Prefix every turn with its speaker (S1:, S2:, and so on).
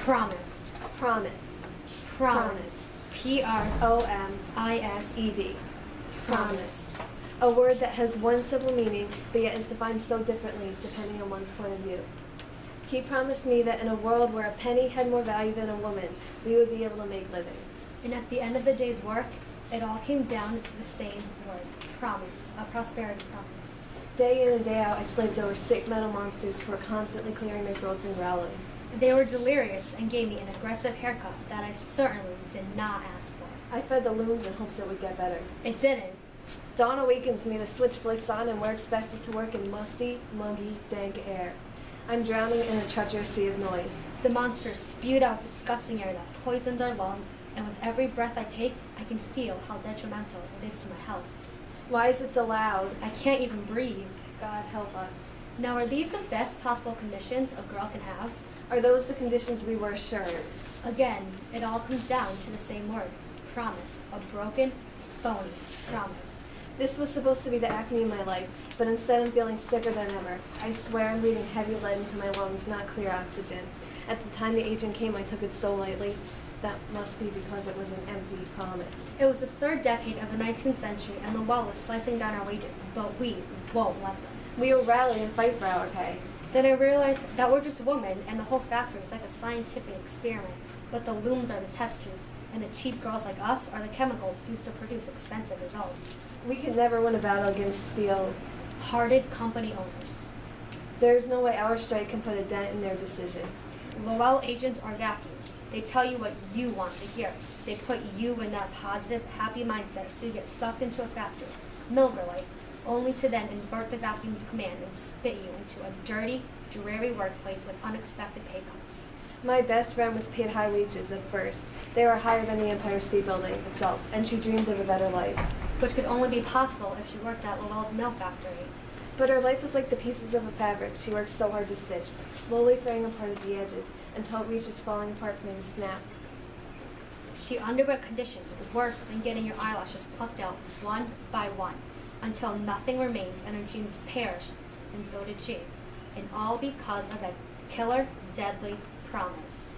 S1: Promised.
S2: Promise.
S1: Promise.
S2: Promised. Promise. A word that has one simple meaning, but yet is defined so differently depending on one's point of view. He promised me that in a world where a penny had more value than a woman, we would be able to make livings.
S1: And at the end of the day's work, it all came down to the same word. Promise. A prosperity promise.
S2: Day in and day out, I slaved over sick metal monsters who were constantly clearing their throats and growling.
S1: They were delirious and gave me an aggressive haircut that I certainly did not ask for.
S2: I fed the looms in hopes it would get better.
S1: It didn't.
S2: Dawn awakens me, the switch flicks on, and we're expected to work in musty, muggy, dank air. I'm drowning in a treacherous sea of noise.
S1: The monsters spewed out disgusting air that poisons our lungs, and with every breath I take, I can feel how detrimental it is to my health.
S2: Why is it so loud?
S1: I can't even breathe.
S2: God help us.
S1: Now, are these the best possible conditions a girl can have?
S2: Are those the conditions we were assured?
S1: Again, it all comes down to the same word. Promise. A broken, phony promise.
S2: This was supposed to be the acme of my life, but instead I'm feeling sicker than ever. I swear I'm breathing heavy lead into my lungs, not clear oxygen. At the time the agent came, I took it so lightly. That must be because it was an empty promise.
S1: It was the third decade of the 19th century, and Lowell was slicing down our wages, but we won't let them.
S2: We will rally and fight for our pay.
S1: Then I realized that we're just women, and the whole factory is like a scientific experiment. But the looms are the test tubes, and the cheap girls like us are the chemicals used to produce expensive results.
S2: We can never win a battle against
S1: steel-hearted company owners.
S2: There's no way our strike can put a dent in their decision.
S1: Lowell agents are vacuums. They tell you what you want to hear. They put you in that positive, happy mindset so you get sucked into a factory, Milger life, only to then invert the vacuum's command and spit you into a dirty, dreary workplace with unexpected pay cuts.
S2: My best friend was paid high wages at first. They were higher than the Empire State Building itself, and she dreamed of a better life.
S1: Which could only be possible if she worked at Lowell's mill factory.
S2: But her life was like the pieces of a fabric she worked so hard to stitch, slowly fraying apart at the edges until it reaches falling apart from the snap.
S1: She underwent conditions worse than getting your eyelashes plucked out one by one, until nothing remains and her dreams perished, and so did she. And all because of that killer, deadly promise.
S2: Promise.